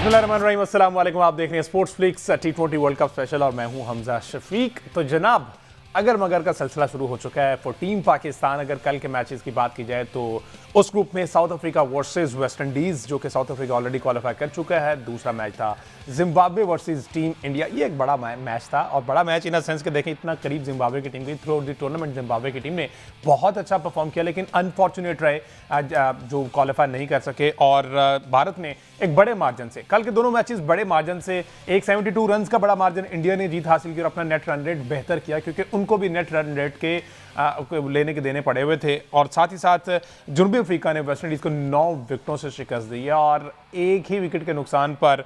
बिस्मिल्लाहिर्रहमानिर्रहीम, अस्सलाम वालेकुम। आप देख रहे हैं sports flix T20 world cup special और मैं हूं हमजा शफीक। तो जनाब, अगर मगर का सिलसिला शुरू हो चुका है फॉर टीम पाकिस्तान। अगर कल के मैचेस की बात की जाए तो उस ग्रुप में south Africa versus West Indies, जो कि साउथ अफ्रीका ऑलरेडी क्वालिफाई कर चुका है। दूसरा मैच था जिम्बाब्वे वर्सेस टीम इंडिया। ये एक बड़ा मैच था, और बड़ा मैच इन द सेंस कि देखें इतना करीब जिम्बाब्वे की टीम गई। Through out the tournament Zimbabwe की टीम ने बहुत अच्छा परफॉर्म किया, लेकिन अनफॉर्चुनेट रहे जो क्वालिफाई नहीं कर सके। और भारत ने एक बड़े मार्जिन से, कल के दोनों मैचेस बड़े मार्जिन से, 172 रन का बड़ा मार्जिन इंडिया ने जीत हासिल की और अपना नेट रन रेट बेहतर किया, क्योंकि उनको भी नेट रन रेट के लेने के देने पड़े हुए थे। और साथ ही साथ जनूबी अफ्रीका ने वेस्ट इंडीज़ को 9 विकेटों से शिकस्त दी है, और एक ही विकेट के नुकसान पर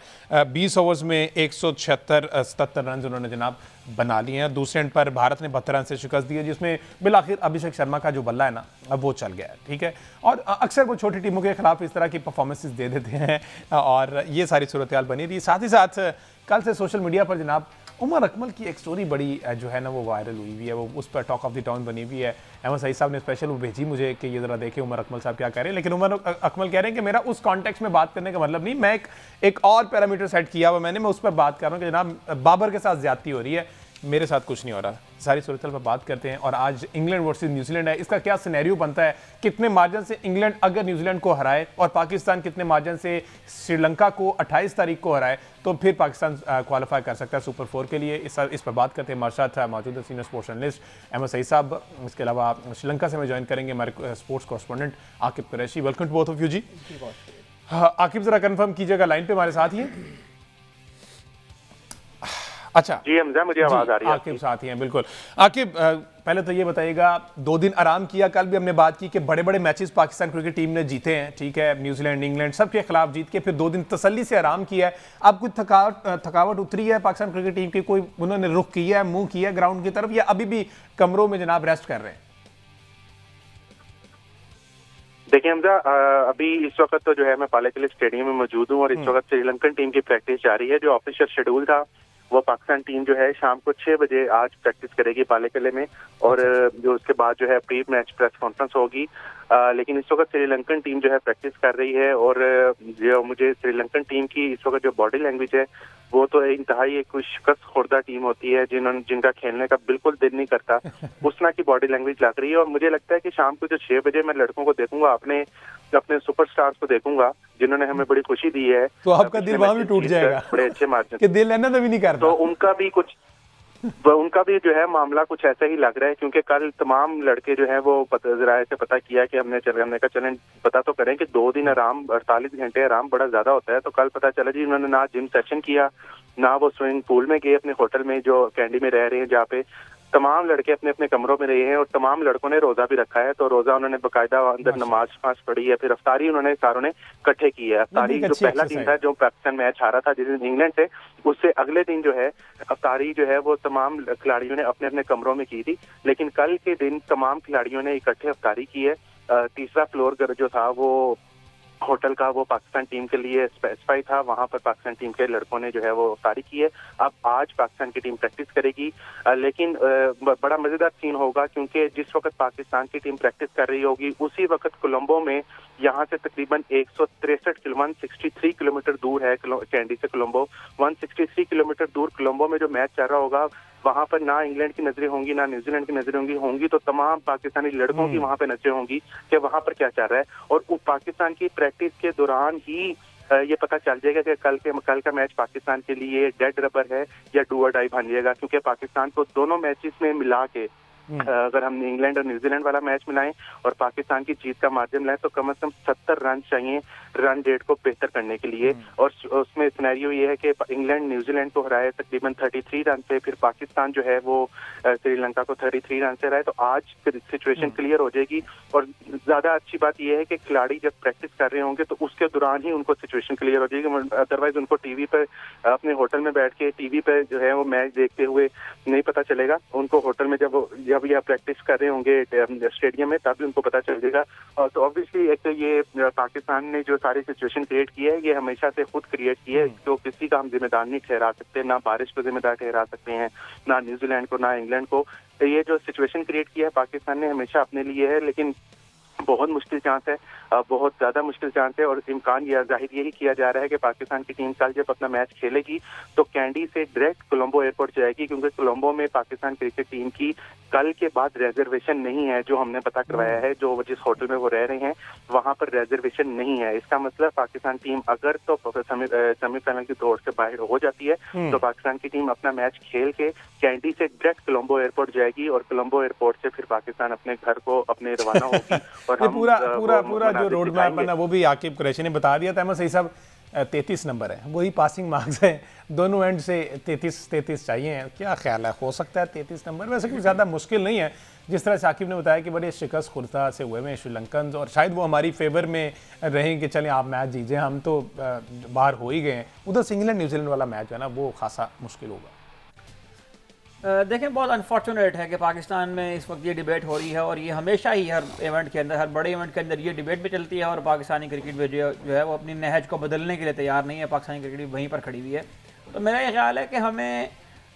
20 ओवर्स में 177 रन उन्होंने जनाब बना लिए हैं। दूसरे एंड पर भारत ने 72 रन से शिकस्त दी है, जिसमें बिलाखिर अभिषेक शर्मा का जो बल्ला है ना, अब वो चल गया है। ठीक है, और अक्सर वो छोटी टीमों के खिलाफ इस तरह की परफॉर्मेंसेस दे देते हैं, और ये सारी सूरत हाल बनी थी। साथ ही साथ कल से सोशल मीडिया पर जनाब उमर अकमल की एक स्टोरी बड़ी जो है ना वो वायरल हुई हुई है, वो उस पर टॉक ऑफ द टाउन बनी हुई है। अहमद सईद साहब ने स्पेशल वो भेजी मुझे कि ये ज़रा देखें उमर अकमल साहब क्या कह रहे हैं। लेकिन उमर अकमल कह रहे हैं कि मेरा उस कॉन्टेक्स्ट में बात करने का मतलब नहीं, मैं एक और पैरामीटर सेट किया हुआ मैं उस पर बात कर रहा हूँ कि जनाब बाबर के साथ ज्यादती हो रही है, मेरे साथ कुछ नहीं हो रहा। सारी सूरत पर बात करते हैं। और आज इंग्लैंड वर्सेस न्यूजीलैंड है, इसका क्या सिनेरियो बनता है, कितने मार्जिन से इंग्लैंड अगर न्यूजीलैंड को हराए, और पाकिस्तान कितने मार्जिन से श्रीलंका को 28 तारीख को हराए, तो फिर पाकिस्तान क्वालिफाई कर सकता है सुपर 4 के लिए। इस पर बात करते हैं। हमारे साथ मौजूद senior sports journalist Ahmed Saeed साहब, इसके अलावा श्रीलंका से मैं ज्वाइन करेंगे हमारे sports correspondent Aqib Qureshi. Welcome to both of you ji. Aqib जरा कंफर्म कीजिएगा, लाइन पे हमारे साथ ही हैं? अच्छा जी हमजा, मुझे आवाज आ रही है। आकिब साथ ही हैं, बिल्कुल। आकिब, पहले तो ये बताइएगा, 2 दिन आराम किया, कल भी हमने बात की कि बड़े बड़े मैचेस पाकिस्तान क्रिकेट टीम ने जीते हैं, ठीक है, न्यूजीलैंड इंग्लैंड सबके खिलाफ जीत के फिर 2 दिन तसल्ली से आराम किया है। अब कुछ थकावट उतरी है पाकिस्तान क्रिकेट टीम की? कोई उन्होंने रुख किया है, मुंह किया है ग्राउंड की तरफ, या अभी भी कमरों में जनाब रेस्ट कर रहे हैं? देखिए हमजा, अभी इस वक्त तो जो है मैं पालेकिले स्टेडियम में मौजूद हूँ, और इस वक्त श्रीलंकन टीम की प्रैक्टिस जारी है। जो ऑफिशियल शेड्यूल था वो पाकिस्तान टीम जो है शाम को 6 बजे आज प्रैक्टिस करेगी पालेकिले में, और जो उसके बाद जो है प्री मैच प्रेस कॉन्फ्रेंस होगी। लेकिन इस वक्त श्रीलंकन टीम जो है प्रैक्टिस कर रही है, और जो मुझे श्रीलंकन टीम की इस वक्त जो बॉडी लैंग्वेज है वो तो इंतहाई एक शिकस्त खुर्दा टीम होती है, जिनका खेलने का बिल्कुल दिल नहीं करता, उस तरह की बॉडी लैंग्वेज लग रही है। और मुझे लगता है कि शाम को जो 6 बजे मैं लड़कों को देखूंगा, अपने सुपरस्टार्स को देखूंगा, जिन्होंने हमें बड़ी खुशी दी है, तो आपका दिल वहां भी टूट जाएगा बड़े अच्छे मार्जिन कि दिल लेना तो भी नहीं करता। तो उनका भी जो है मामला कुछ ऐसा ही लग रहा है, क्योंकि कल तमाम लड़के जो है वो जराये से पता किया कि हमने का चैलेंज पता तो करें कि 2 दिन आराम, 48 घंटे आराम बड़ा ज्यादा होता है। तो कल पता चला जी उन्होंने ना जिम सेशन किया, ना वो स्विमिंग पूल में गए अपने होटल में जो कैंडी में रह रहे हैं, जहाँ पे तमाम लड़के अपने अपने कमरों में रहे हैं, और तमाम लड़कों ने रोजा भी रखा है। तो रोजा उन्होंने बाकायदा अंदर नमाज पढ़ी है, फिर अफ्तारी उन्होंने सारों ने इकट्ठे की है। अफ्तारी जो पहला दिन था, जो पाकिस्तान मैच हारा था जिस दिन इंग्लैंड से, उससे अगले दिन जो है अफ्तारी जो है वो तमाम खिलाड़ियों ने अपने अपने कमरों में की थी। लेकिन कल के दिन तमाम खिलाड़ियों ने इकट्ठे अफ्तारी की है। तीसरा फ्लोर जो था वो होटल का, वो पाकिस्तान टीम के लिए स्पेसिफाई था, वहां पर पाकिस्तान टीम के लड़कों ने जो है वो अफ्तारी की है। अब आज पाकिस्तान की टीम प्रैक्टिस करेगी, लेकिन बड़ा मजेदार सीन होगा, क्योंकि जिस वक्त पाकिस्तान की टीम प्रैक्टिस कर रही होगी उसी वक्त कोलंबो में, यहाँ से तकरीबन 163 किलोमीटर दूर है कैंडी से कोलंबो, 163 किलोमीटर दूर कोलंबो में जो मैच चल रहा होगा, वहां पर ना इंग्लैंड की नजरें होंगी ना न्यूजीलैंड की नजरें होंगी, तो तमाम पाकिस्तानी लड़कों की वहां पर नजरें होंगी कि वहां पर क्या चल रहा है। और पाकिस्तान की प्रैक्टिस के दौरान ही ये पता चल जाएगा कि कल का मैच पाकिस्तान के लिए डेड रबर है या डू और डाई बन जाएगा, क्योंकि पाकिस्तान को दोनों मैचेस में मिला के अगर हम इंग्लैंड और न्यूजीलैंड वाला मैच मिलाएं और पाकिस्तान की जीत का माध्यम लाएं, तो कम से कम 70 रन चाहिए रन रेट को बेहतर करने के लिए। और उसमें सिनेरियो ये है कि इंग्लैंड न्यूजीलैंड को हराए तकरीबन 33 रन से, फिर पाकिस्तान जो है वो श्रीलंका को 33 रन से हराए, तो आज फिर सिचुएशन क्लियर हो जाएगी। और ज्यादा अच्छी बात यह है कि खिलाड़ी जब प्रैक्टिस कर रहे होंगे तो उसके दौरान ही उनको सिचुएशन क्लियर हो जाएगी, अदरवाइज उनको टीवी पर अपने होटल में बैठ के टीवी पर जो है वो मैच देखते हुए नहीं पता चलेगा। उनको होटल में जब यह प्रैक्टिस कर रहे होंगे स्टेडियम में, तभी उनको पता चल जाएगा। और तो ऑब्वियसली एक तो ये पाकिस्तान ने जो सारी सिचुएशन क्रिएट की है, ये हमेशा से खुद क्रिएट की है, जो किसी का हम जिम्मेदार नहीं ठहरा सकते, ना बारिश को जिम्मेदार ठहरा सकते हैं, ना न्यूजीलैंड को, ना इंग्लैंड को। तो ये जो सिचुएशन क्रिएट की है पाकिस्तान ने हमेशा अपने लिए है, लेकिन बहुत मुश्किल चांस है बहुत ज्यादा मुश्किल चांस है और इम्कान जाहिर यही किया जा रहा है कि पाकिस्तान की टीम कल जब अपना मैच खेलेगी तो कैंडी से डायरेक्ट कोलंबो एयरपोर्ट जाएगी, क्योंकि कोलंबो में पाकिस्तान क्रिकेट टीम की कल के बाद रिजर्वेशन नहीं है, जो हमने पता करवाया है। जो जिस होटल में वो रह रहे हैं वहां पर रिजर्वेशन नहीं है। इसका मतलब पाकिस्तान टीम अगर तो सेमीफाइनल की दौड़ से बाहर हो जाती है तो पाकिस्तान की टीम अपना मैच खेल के कैंडी से डायरेक्ट कोलंबो एयरपोर्ट जाएगी और कोलंबो एयरपोर्ट से फिर पाकिस्तान अपने घर को अपने रवाना होगी। और हम पूरा जो रोड मैप बना वो भी आकिब कुरैशी ने बता दिया था। अहमद सही साहब 33 नंबर है, वही पासिंग मार्क्स है, दोनों एंड से 33 चाहिए। क्या ख्याल है, हो सकता है 33 नंबर? वैसे कुछ ज़्यादा मुश्किल नहीं है। जिस तरह साकिब ने बताया कि बड़े शिकस्त खुर्दा से हुए हैं श्रीलंकन, और शायद वो हमारी फेवर में रहें कि चलें आप मैच जीजें, हम तो बाहर हो ही गए हैं। उधर से इंग्लैंड न्यूजीलैंड वाला मैच है ना, वो खासा मुश्किल होगा। देखें, बहुत अनफॉर्चुनेट है कि पाकिस्तान में इस वक्त ये डिबेट हो रही है, और ये हमेशा ही हर इवेंट के अंदर, हर बड़े इवेंट के अंदर ये डिबेट भी चलती है, और पाकिस्तानी क्रिकेट में जो है वो अपनी नहज को बदलने के लिए तैयार नहीं है। पाकिस्तानी क्रिकेट भी वहीं पर खड़ी हुई है। तो मेरा ये ख्याल है कि हमें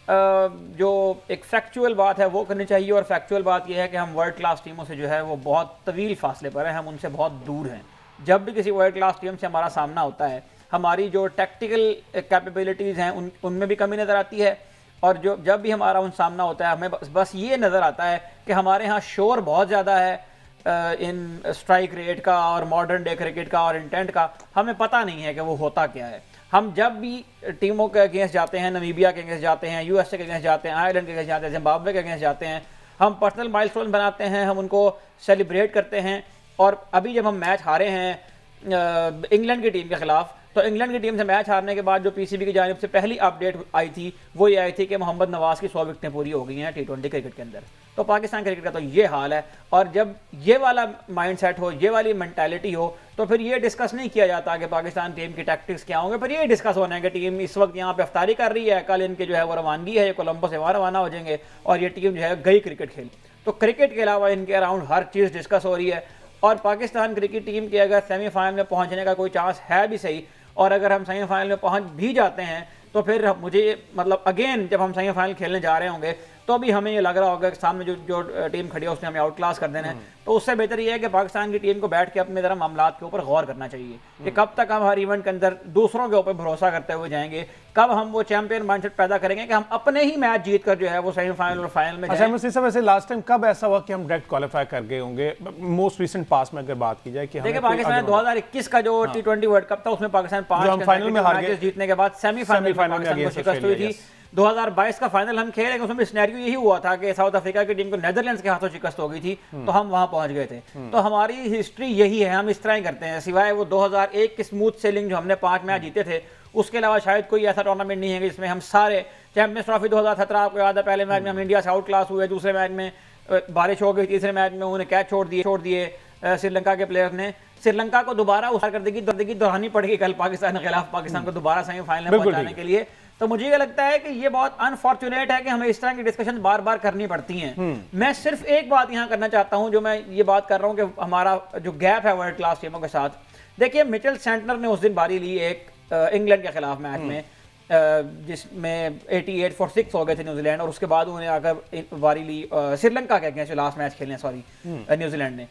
जो एक फैक्चुअल बात है वो करनी चाहिए, और फैक्चुअल बात यह है कि हम वर्ल्ड क्लास टीमों से जो है वो बहुत तवील फासले पर हैं, हम उनसे बहुत दूर हैं। जब भी किसी वर्ल्ड क्लास टीम से हमारा सामना होता है, हमारी जो टैक्टिकल कैपेबिलिटीज़ हैं उनमें भी कमी नज़र आती है, और जब भी हमारा उन सामना होता है हमें बस ये नज़र आता है कि हमारे यहाँ शोर बहुत ज़्यादा है इन स्ट्राइक रेट का और मॉडर्न डे क्रिकेट का और इंटेंट का। हमें पता नहीं है कि वो होता क्या है। हम जब भी टीमों के अगेंस्ट जाते हैं, नमीबिया के अगेंस्ट जाते हैं, यूएसए के अगेंस्ट जाते हैं, आयरलैंड के अगेंस्ट जाते हैं, जिम्बाब्वे के अगेंस्ट जाते हैं, हम पर्सनल माइलस्टोन बनाते हैं, हम उनको सेलिब्रेट करते हैं। और अभी जब हम मैच हारे हैं इंग्लैंड की टीम के खिलाफ, तो इंग्लैंड की टीम से मैच हारने के बाद जो पीसीबी की जानिब से पहली अपडेट आई थी वो ये आई थी कि मोहम्मद नवाज की 100 विकेटें पूरी हो गई हैं T20 क्रिकेट के अंदर। तो पाकिस्तान क्रिकेट का तो ये हाल है, और जब ये वाला माइंडसेट हो, ये वाली मेंटालिटी हो, तो फिर ये डिस्कस नहीं किया जाता कि पाकिस्तान टीम की टैक्टिक्स क्या होंगे। फिर ये डिस्कस होना है कि टीम इस वक्त यहाँ पे अफ्तारी कर रही है, कल इनके जो है वो रवानगी है, ये कोलंबो से वहाँ रवाना हो जाएंगे, और ये टीम जो है गई क्रिकेट खेल। तो क्रिकेट के अलावा इनके अराउंड हर चीज़ डिस्कस हो रही है। और पाकिस्तान क्रिकेट टीम के अगर सेमीफाइनल में पहुँचने का कोई चांस है भी सही, और अगर हम सेमीफाइनल में पहुंच भी जाते हैं तो फिर मुझे मतलब अगेन जब हम सेमीफाइनल खेलने जा रहे होंगे तो भी हमें ये लग रहा होगा कि सामने जो टीम खड़ी है उसने हमें आउट क्लास कर देना है। तो उससे बेहतर ये है कि पाकिस्तान की टीम को बैठ के अपने ज़रा मामलात के ऊपर गौर करना चाहिए कि कब तक हम हर इवेंट के अंदर दूसरों के ऊपर भरोसा करते हुए जाएंगे, कब हम वो चैंपियन माइंडसेट पैदा करेंगे कि हम अपने ही मैच जीत कर जो है वो सेमीफाइनल और फाइनल में जाएं। अच्छा, वैसे लास्ट टाइम कब ऐसा हुआ कि हम डायरेक्ट क्वालिफाई कर गए होंगे? मोस्ट रीसेंट पास में अगर बात की जाए कि देखिए, पाकिस्तान 2021 का जो T20 वर्ल्ड कप था उसमें पाकिस्तान 5 फाइनल में हार गए, जीतने के बाद सेमीफाइनल में शिकस्त हुई थी। 2022 का फाइनल हम खेले, उसमें सिनेरियो यही हुआ था कि साउथ अफ्रीका की टीम को नेदरलैंड्स के हाथों शिकस्त हो गई थी, तो हम वहां पहुंच गए थे। तो हमारी हिस्ट्री यही है, हम इस तरह ही करते हैं। सिवाय वो 2001 की स्मूथ सेलिंग जो हमने 5 मैच जीते थे, उसके अलावा शायद कोई ऐसा टूर्नामेंट नहीं है जिसमें हम सारे चैंपियंस ट्रॉफी 2017 आपको याद है, पहले मैच में हम इंडिया से आउट क्लास हुए, दूसरे मैच में बारिश हो गई, तीसरे मैच में उन्हें कैच छोड़ दिए श्रीलंका के प्लेयर ने। श्रीलंका को दोबारा उसार कर देगी दोहरानी पड़ेगी कल पाकिस्तान के खिलाफ, पाकिस्तान को दोबारा सेमीफाइनल में पहुंचाने के लिए। तो मुझे ये लगता है कि ये बहुत अनफॉर्चुनेट है कि हमें इस तरह की डिस्कशन बार बार करनी पड़ती हैं। मैं सिर्फ एक बात यहाँ करना चाहता हूँ, जो मैं ये बात कर रहा हूँ कि हमारा जो गैप है वर्ल्ड क्लास टीमों के साथ। देखिए, मिचेल सेंटनर ने उस दिन बारी ली एक इंग्लैंड के खिलाफ मैच में, जिसमें 88 for 6 हो गए थे न्यूजीलैंड, और उसके बाद उन्होंने आकर बारी ली श्रीलंका के अगेंस्ट लास्ट मैच खेलने, न्यूजीलैंड ने।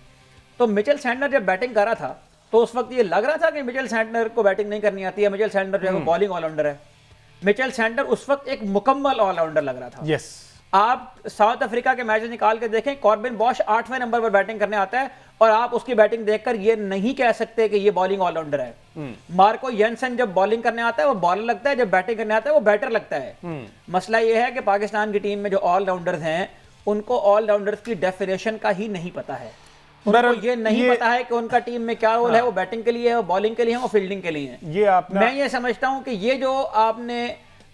तो मिचेल सेंटनर जब बैटिंग कर रहा था तो उस वक्त ये लग रहा था कि मिचेल सेंटनर को बैटिंग नहीं करनी आती है। मिचेल सेंटनर जो है बॉलिंग ऑलराउंडर है। मिचेल सेंटनर उस वक्त एक मुकम्मल ऑलराउंडर लग रहा था। यस, आप साउथ अफ्रीका के मैचेस निकाल के देखें, कॉर्बिन बॉश 8वें नंबर पर बैटिंग करने आता है, और आप उसकी बैटिंग देखकर ये नहीं कह सकते कि ये बॉलिंग ऑलराउंडर है। मार्को येंसन जब बॉलिंग करने आता है वो बॉलर लगता है, जब बैटिंग करने आता है वो बैटर लगता है। मसला ये है कि पाकिस्तान की टीम में जो ऑलराउंडर्स हैं उनको ऑलराउंडर्स की डेफिनेशन का ही नहीं पता है। उनको ये नहीं पता है कि उनका टीम में क्या रोल है, वो बैटिंग के लिए है, वो बॉलिंग के लिए है, वो फील्डिंग के लिए है। मैं ये समझता हूं कि ये जो आपने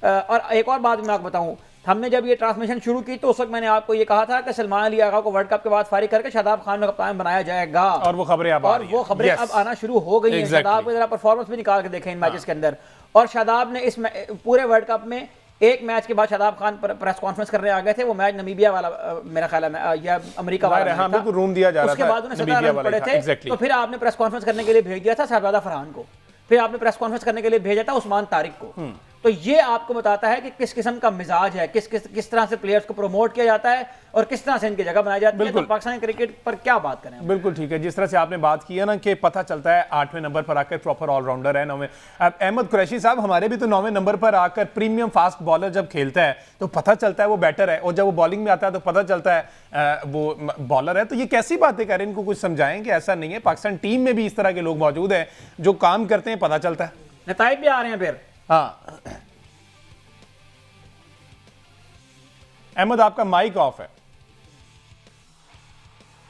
और एक और बात मैं आपको बताऊं, हमने जब ये ट्रांसमिशन शुरू की तो उस वक्त मैंने आपको ये कहा था कि सलमान अली आगा को वर्ल्ड कप के बाद फारिग करके शादाब खान को कप्तान बनाया जाएगा, और वो खबरें अब आना शुरू हो गई हैं। शादाब को जरा परफॉर्मेंस भी निकाल के देखें इन मैचेस के अंदर, और शादाब ने इस पूरे वर्ल्ड कप में एक मैच के बाद शादाब खान प्रेस कॉन्फ्रेंस करने आ गए थे। वो मैच नमीबिया वाला मेरा ख्याल है या अमेरिका वाला, हाँ, बिल्कुल रूम दिया जा रहा था, उसके बाद उन्हें 17 रन पड़े थे। तो फिर आपने प्रेस कॉन्फ्रेंस करने के लिए भेज दिया था शहजादा फरहान को, फिर आपने प्रेस कॉन्फ्रेंस करने के लिए भेजा था उस्मान तारिक को। तो ये आपको बताता है कि किस किस्म का मिजाज है, किस तरह से प्लेयर्स को प्रमोट किया जाता है और किस तरह से इनकी जगह बनाई जाती है। तो पाकिस्तानी क्रिकेट पर क्या बात करें हम? बिल्कुल ठीक है, जिस तरह से आपने बात की है ना कि पता चलता है 8वें नंबर पर आकर प्रॉपर ऑलराउंडर है। 9वें अब अहमद कुरैशी साहब हमारे भी तो 9वें नंबर पर आकर प्रीमियम फास्ट बॉलर जब खेलता है तो पता चलता है वो बैटर है, और जब वो बॉलिंग में आता है तो पता चलता है वो बॉलर है। तो ये कैसी बातें करें, इनको कुछ समझाएं कि ऐसा नहीं है। पाकिस्तान टीम में भी इस तरह के लोग मौजूद हैं जो काम करते हैं, पता चलता है, नताइज भी आ रहे हैं फिर। हाँ अहमद आपका माइक ऑफ है।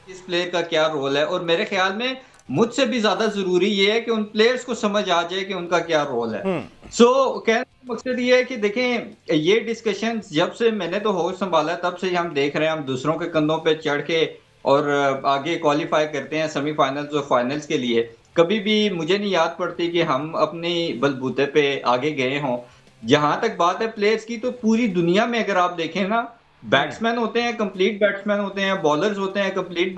इस प्लेयर का क्या रोल है, और मेरे ख्याल में मुझसे भी ज्यादा जरूरी ये है कि उन प्लेयर्स को समझ आ जाए कि उनका क्या रोल है। सो कहने का मकसद ये है कि देखें, ये डिस्कशन जब से मैंने तो होश संभाला तब से हम देख रहे हैं, हम दूसरों के कंधों पे चढ़ के और आगे क्वालिफाई करते हैं सेमीफाइनल्स और फाइनल्स के लिए। कभी भी मुझे नहीं याद पड़ती कि हम अपनी बलबूते पे आगे गए हों। जहां तक बात है प्लेयर्स की, तो पूरी दुनिया में अगर आप देखें ना, बैट्समैन होते हैं, कंप्लीट बैट्समैन होते हैं, बॉलर्स होते हैं, कंप्लीट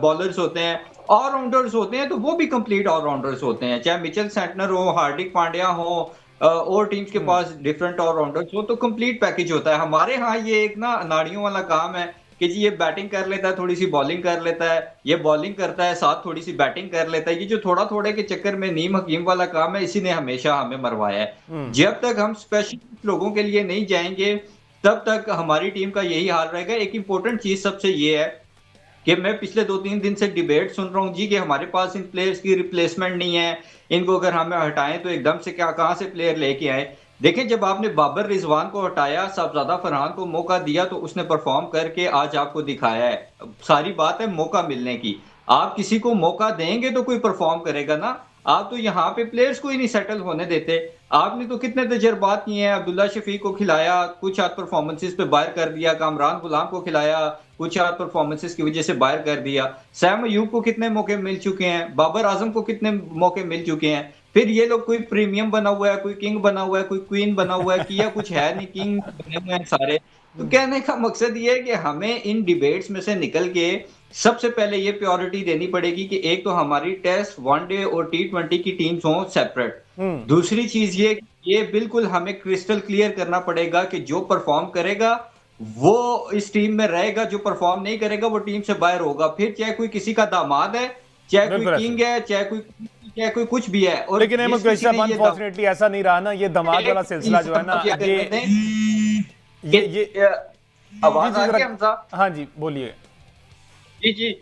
बॉलर्स होते हैं, ऑलराउंडर्स होते हैं, तो वो भी कंप्लीट ऑलराउंडर्स होते हैं। चाहे मिचेल सेंटनर हो, हार्दिक पांड्या हो, और टीम्स के पास डिफरेंट ऑलराउंडर्स हो, तो कंप्लीट पैकेज होता है। हमारे यहाँ ये एक ना नाड़ियों वाला काम है कि जी ये बैटिंग कर लेता है, थोड़ी सी बॉलिंग कर लेता है, ये बॉलिंग करता है, साथ थोड़ी सी बैटिंग कर लेता है। ये जो थोड़ा थोड़े के चक्कर में नीम हकीम वाला काम है, इसी ने हमेशा हमें मरवाया है। जब तक हम स्पेशल लोगों के लिए नहीं जाएंगे तब तक हमारी टीम का यही हाल रहेगा। एक इंपॉर्टेंट चीज सबसे ये है कि मैं पिछले 2-3 दिन से डिबेट सुन रहा हूँ जी कि हमारे पास इन प्लेयर्स की रिप्लेसमेंट नहीं है, इनको अगर हमें हटाएं तो एकदम से क्या कहां से प्लेयर लेके आए। देखें, जब आपने बाबर रिजवान को हटाया, साहबजादा फरहान को मौका दिया, तो उसने परफॉर्म करके आज आपको दिखाया है। सारी बात है मौका मिलने की। आप किसी को मौका देंगे तो कोई परफॉर्म करेगा ना। आप तो यहाँ पे प्लेयर्स को ही नहीं सेटल होने देते। आपने तो कितने तजर्बात किए हैं, अब्दुल्ला शफीक को खिलाया, कुछ हाथ परफॉर्मेंसेस पे बाहर कर दिया, कामरान गुलाम को खिलाया, कुछ हाथ परफॉर्मेंसेस की वजह से बाहर कर दिया। सैम अयूब को कितने मौके मिल चुके हैं, बाबर आजम को कितने मौके मिल चुके हैं। फिर ये लोग कोई प्रीमियम बना हुआ है, कोई किंग बना हुआ है, कोई क्वीन बना हुआ है, किया कुछ है नहीं, किंग बने हुए हैं सारे। तो कहने का मकसद ये है कि हमें इन डिबेट्स में से निकल के सबसे पहले ये प्रायोरिटी देनी पड़ेगी कि एक तो हमारी टेस्ट, वनडे और T20 की टीम्स हों सेपरेट। दूसरी चीज ये बिल्कुल हमें क्रिस्टल क्लियर करना पड़ेगा कि जो परफॉर्म करेगा वो इस टीम में रहेगा, जो परफॉर्म नहीं करेगा वो टीम से बाहर होगा। फिर चाहे कोई किसी का दामाद है, चाहे कोई किंग है, चाहे कोई कुछ भी है। और लेकिन अहमद कुरैशी साहब अनफॉर्चुनेटली ऐसा नहीं रहा ना, ये दामाद वाला सिलसिला जो है ना, ये आवाज आ रही है हमजा? हाँ जी बोलिए। जी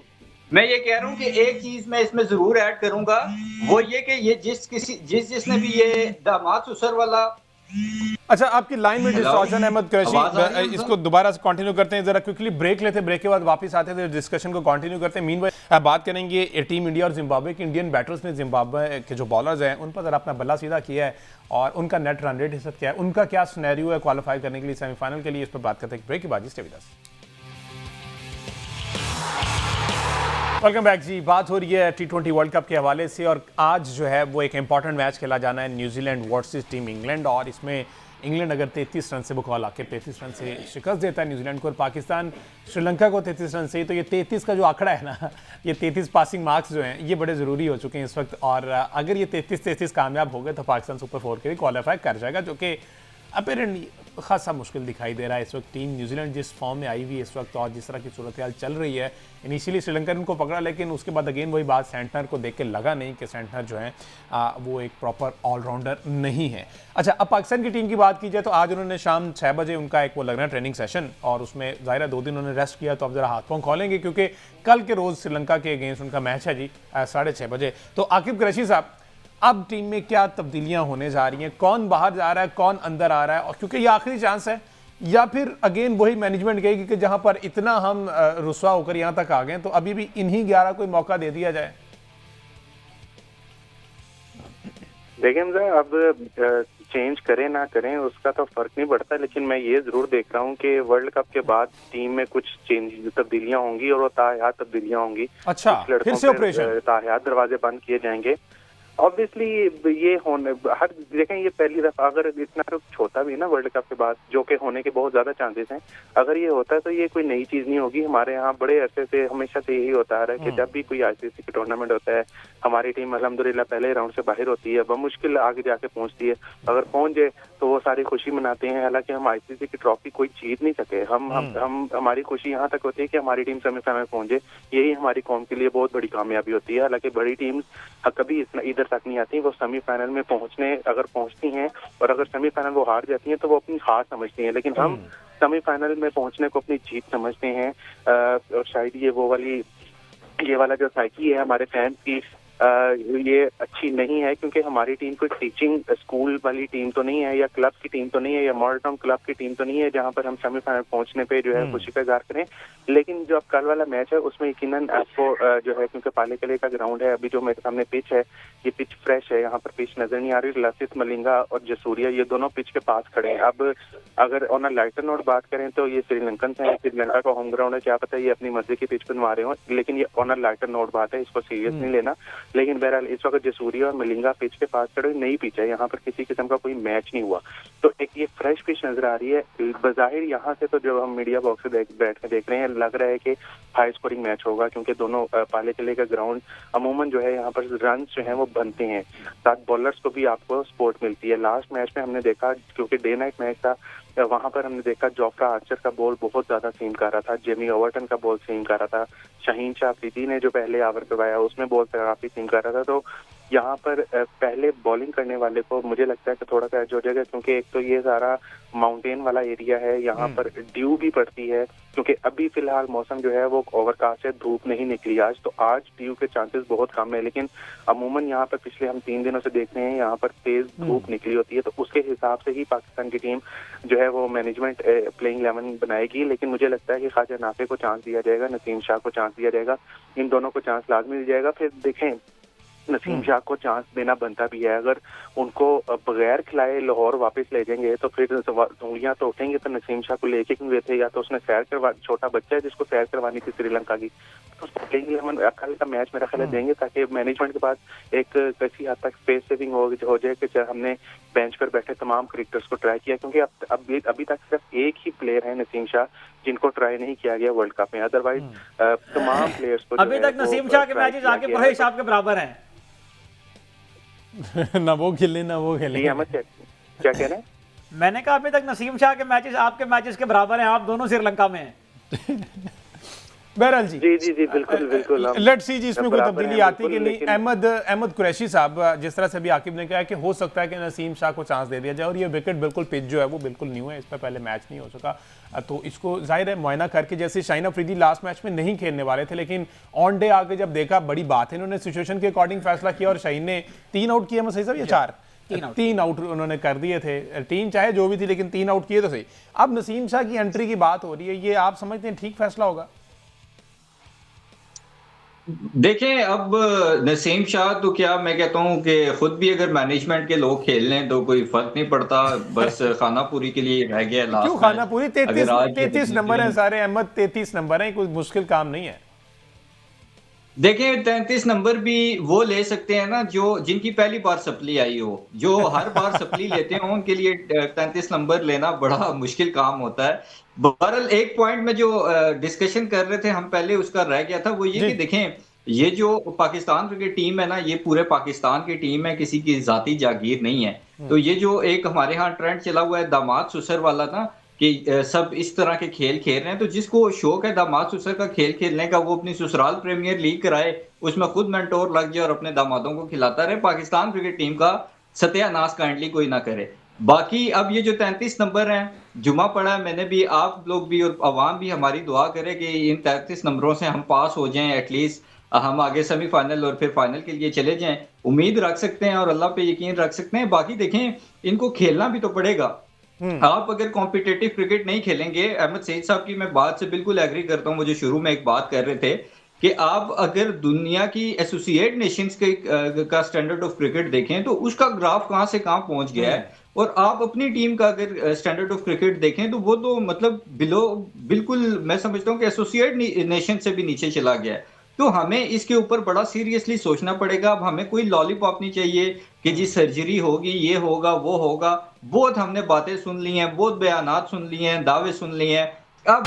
मैं ये कह रहा हूँ कि एक चीज मैं इसमें जरूर ऐड करूंगा, वो ये कि ये जिसने भी ये दामाद ससुर वाला। अच्छा, आपकी लाइन में डिस्टॉर्शन, अहमद कुरैशी, इसको दोबारा से कंटिन्यू करते हैं। जरा क्विकली ब्रेक लेते हैं, ब्रेक के बाद वापस आते हैं, डिस्कशन को कंटिन्यू करते हैं। मीनवाइल बात करेंगे टीम इंडिया और जिम्बाब्वे की। इंडियन बैटर्स ने जिम्बाब्वे के जो बॉलर्स हैं उन पर जरा अपना बल्ला सीधा किया है और उनका नेट रन रेट हिस्सा क्या है, उनका क्या सिनेरियो है क्वालिफाई करने के लिए सेमीफाइनल के लिए, इस पर बात करते हैं ब्रेक के बाद। Stay with us. Welcome back जी। बात हो रही है T20 वर्ल्ड कप के हवाले से, और आज जो है वो एक इंपॉर्टेंट मैच खेला जाना है, न्यूजीलैंड वर्सेस टीम इंग्लैंड। और इसमें इंग्लैंड अगर 33 रन से बकौल आके 33 रन से शिकस्त देता है न्यूजीलैंड को, और पाकिस्तान श्रीलंका को 33 रन से, तो ये 33 का जो आंकड़ा है ना, ये 33 पासिंग मार्क्स जो हैं ये बड़े ज़रूरी हो चुके हैं इस वक्त। और अगर ये 33 कामयाब हो गए तो पाकिस्तान सुपर 4 के लिए क्वालिफाई कर जाएगा, जो कि अपेरेंटली खासा मुश्किल दिखाई दे रहा है इस वक्त। टीम न्यूजीलैंड जिस फॉर्म में आई हुई है इस वक्त और जिस तरह की सूरत हाल चल रही है, इनिशियली श्रीलंका ने उनको पकड़ा, लेकिन उसके बाद अगेन वही बात, सेंटनर को देख के लगा नहीं कि सेंटनर जो है वो एक प्रॉपर ऑलराउंडर नहीं है। अच्छा, अब पाकिस्तान की टीम की बात की जाए तो आज उन्होंने शाम 6 बजे उनका एक वो लग रहा है ट्रेनिंग सेशन, और उसमें ज़ाहिर है 2 दिन उन्होंने रेस्ट किया, तो अब जरा हाथ पाँव खोलेंगे क्योंकि कल के रोज़ श्रीलंका के अगेंस्ट उनका मैच है जी 6:30 बजे। तो आकिब कुरैशी साहब, अब टीम में क्या तब्दीलियां होने जा रही हैं, कौन बाहर जा रहा है, कौन अंदर आ रहा है, और क्योंकि ये आखिरी चांस है, या फिर अगेन वही मैनेजमेंट कहेगी कि जहां पर इतना हम रुस्वा होकर यहां तक आ गए तो अभी भी इन्हीं 11 को मौका दे दिया जाए? देखिए अब चेंज करें ना करें उसका तो फर्क नहीं पड़ता, लेकिन मैं ये जरूर देख रहा हूँ कि वर्ल्ड कप के बाद टीम में कुछ तब्दीलियां होंगी और वो ताहयात तब्दीलियां होंगी। अच्छा, फिर से ऑपरेशन, ताहयात दरवाजे बंद किए जाएंगे ऑब्वियसली ये होने हर देखें, ये पहली दफा अगर इतना कुछ होता भी है ना वर्ल्ड कप के बाद, जो कि होने के बहुत ज्यादा चांसेस हैं, अगर ये होता है तो ये कोई नई चीज नहीं होगी। हमारे यहाँ बड़े अरसे से हमेशा से यही होता आ रहा है कि जब भी कोई आईसीसी का टूर्नामेंट होता है, हमारी टीम अल्हम्दुलिल्लाह पहले राउंड से बाहर होती है, बमुश्किल आगे जाके पहुंचती है। अगर पहुंच जाए तो वो सारी खुशी मनाते हैं। हालांकि हम आईसीसी की ट्रॉफी कोई जीत नहीं सके, हम हमारी खुशी यहाँ तक होती है कि हमारी टीम सेमीफाइनल पहुंचे, यही हमारी कौम के लिए बहुत बड़ी कामयाबी होती है। हालांकि बड़ी टीम्स कभी इधर तक नहीं आती, वो सेमीफाइनल में अगर पहुंचती हैं और अगर सेमीफाइनल वो हार जाती हैं तो वो अपनी हार समझती हैं, लेकिन हम सेमीफाइनल में पहुंचने को अपनी जीत समझते हैं। और शायद ये वाला जो साइकी है हमारे फैंस की, ये अच्छी नहीं है, क्योंकि हमारी टीम कोई टीचिंग स्कूल वाली टीम तो नहीं है, या क्लब की टीम तो नहीं है, या मॉडल टाउन क्लब की टीम तो नहीं है जहां पर हम सेमीफाइनल पहुंचने पे जो है खुशी का इजहार करें। लेकिन जो अब कल वाला मैच है उसमें यकीनन आपको जो है, क्योंकि पाले किले का ग्राउंड है, अभी जो मेरे सामने पिच है ये पिच फ्रेश है, यहाँ पर पिच नजर नहीं आ रही। लसित मलिंगा और जसूरिया ये दोनों पिच के पास खड़े हैं। अब अगर ऑन अ लाइटर नोट बात करें तो ये श्रीलंकन है, श्रीलंका का होम ग्राउंड है, क्या पता ये अपनी मर्जी की पिच बनवा रहे हो, लेकिन ये ऑन अ लाइटर नोट बात है, इसको सीरियस नहीं लेना। लेकिन बहरहाल इस वक्त जसूरिया और मलिंगा पिच के पास खड़े, नई पिच है, यहाँ पर किसी किस्म का कोई मैच नहीं हुआ, तो एक ये फ्रेश पिच नजर आ रही है। बजाहिर यहाँ से तो जब हम मीडिया बॉक्स से बैठ कर देख रहे हैं, लग रहा है कि हाई स्कोरिंग मैच होगा, क्योंकि दोनों पाले किले का ग्राउंड अमूमन जो है यहाँ पर रन जो है वो बनते हैं, साथ बॉलर्स को भी आपको सपोर्ट मिलती है। लास्ट मैच में हमने देखा, क्योंकि डे नाइट मैच था, वहां पर हमने देखा जोफ्रा आर्चर का बॉल बहुत ज्यादा सीम कर रहा था, जेमी ओवर्टन का बॉल सीम कर रहा था, शाहीन शाह अफरीदी ने जो पहले ओवर करवाया उसमें बॉल काफी सीम कर रहा था। तो यहाँ पर पहले बॉलिंग करने वाले को मुझे लगता है कि थोड़ा सा एज हो जाएगा, क्योंकि एक तो ये सारा माउंटेन वाला एरिया है, यहाँ पर ड्यू भी पड़ती है, क्योंकि अभी फिलहाल मौसम जो है वो ओवरकास्ट है, धूप नहीं निकली आज, तो आज ड्यू के चांसेस बहुत कम है। लेकिन अमूमन यहाँ पर पिछले हम 3 दिनों से देख रहे हैं यहाँ पर तेज धूप निकली होती है, तो उसके हिसाब से ही पाकिस्तान की टीम जो है वो मैनेजमेंट प्लेइंग 11 बनाएगी। लेकिन मुझे लगता है कि ख्वाजा नाफे को चांस दिया जाएगा, नसीम शाह को चांस दिया जाएगा, इन दोनों को चांस लाजमी दिया जाएगा। फिर देखें, नसीम शाह को चांस देना बनता भी है, अगर उनको बगैर खिलाए लाहौर वापस ले जाएंगे तो फिर उंगलियां तो उठेंगे, तो नसीम शाह को लेके क्यों गए थे, या तो उसने छोटा बच्चा है जिसको सैर करवानी थी श्रीलंका की, तो उसको प्लेइंग 11 कल का मैच मेरा ख्याल देंगे, ताकि मैनेजमेंट के पास एक किसी हद तक स्पेस सेविंग हो जाए कि हमने बेंच पर बैठे तमाम क्रिकेटर्स को ट्राई किया, क्योंकि अभी तक सिर्फ एक ही प्लेयर है नसीम शाह जिनको ट्राई नहीं किया गया वर्ल्ड कप में, अदरवाइज तमाम प्लेयर्स को अभी तक नसीम शाह के मैचेस आके बड़े हिसाब के बराबर हैं। ना वो खेले ना वो खेले। क्या कह रहे हैं? मैंने कहा अभी तक नसीम शाह के मैचेस आपके मैचेस के बराबर हैं, आप दोनों श्रीलंका में हैं। बहरहाल जी जी बिल्कुल लेट्स सी जी इसमें कोई तब्दीली आती कि नहीं। अहमद कुरैशी साहब, जिस तरह से अभी आकिब ने कहा कि हो सकता है कि नसीम शाह को चांस दे दिया जाए, और ये विकेट बिल्कुल पिच जो है वो बिल्कुल न्यू है, इस पर पहले मैच नहीं हो सका, तो इसको जाहिर है मुआयना करके, जैसे शाहीन अफरीदी लास्ट मैच में नहीं खेलने वाले थे, लेकिन ऑन डे आके जब देखा, बड़ी बात है, इन्होंने सिचुएशन के अकॉर्डिंग फैसला किया और शाहीन ने 3 आउट किए, मैं सही साहब या 4? 3 आउट उन्होंने कर दिए थे, 3 चाहे जो भी थी, लेकिन 3 आउट किए तो सही। अब नसीम शाह की एंट्री की बात हो रही है, ये आप समझते हैं ठीक फैसला होगा? देखें, अब नसीम शाह तो क्या मैं कहता हूं कि खुद भी अगर मैनेजमेंट के लोग खेल लें तो कोई फर्क नहीं पड़ता, बस खानापुरी के लिए रह गया लास्ट। क्यों खानापुरी? 33 नंबर है सारे अहमद, 33 नंबर है, कोई मुश्किल काम नहीं है। देखें, 33 नंबर भी वो ले सकते हैं ना जो जिनकी पहली बार सप्ली आई हो, जो हर बार सप्ली लेते हो उनके लिए 33 नंबर लेना बड़ा मुश्किल काम होता है। बहरहाल एक पॉइंट में जो डिस्कशन कर रहे थे हम पहले, उसका रह गया था, वो ये कि देखें, ये जो पाकिस्तान क्रिकेट टीम है ना, ये पूरे पाकिस्तान की टीम है, किसी की जाती जागीर नहीं है। तो ये जो एक हमारे यहाँ ट्रेंड चला हुआ है दामाद सुसर वाला ना, कि सब इस तरह के खेल खेल रहे हैं, तो जिसको शौक है दामाद सुसर का खेल खेलने का, वो अपनी ससुराल प्रीमियर लीग कराए, उसमें खुद मेंटोर लग जाए और अपने दामादों को खिलाता रहे। पाकिस्तान क्रिकेट टीम का सत्यानाश काइंडली कोई ना करे। बाकी अब ये जो 33 नंबर हैं, जुमा पड़ा है, मैंने भी, आप लोग भी और अवाम भी हमारी दुआ करे कि इन 33 नंबरों से हम पास हो जाएं, एटलीस्ट हम आगे सेमीफाइनल और फिर फाइनल के लिए चले जाएं। उम्मीद रख सकते हैं और अल्लाह पे यकीन रख सकते हैं। बाकी देखें, इनको खेलना भी तो पड़ेगा। आप अगर कॉम्पिटिटिव क्रिकेट नहीं खेलेंगे, अहमद सईद साहब की मैं बात से बिल्कुल एग्री करता हूं, मुझे शुरू में एक बात कर रहे थे कि आप अगर दुनिया की एसोसिएट नेशंस का स्टैंडर्ड ऑफ क्रिकेट देखें तो उसका ग्राफ कहां से कहां पहुंच गया है, और आप अपनी टीम का अगर स्टैंडर्ड ऑफ क्रिकेट देखें तो वो तो मतलब बिल्कुल मैं समझता हूं कि एसोसिएट नेशन से भी नीचे चला गया है। तो हमें इसके ऊपर बड़ा सीरियसली सोचना पड़ेगा। अब हमें कोई लॉलीपॉप नहीं चाहिए कि जी सर्जरी होगी, ये होगा, वो होगा। बहुत हमने बातें सुन ली हैं, बहुत बयानात सुन लिए हैं, दावे सुन लिए हैं। अब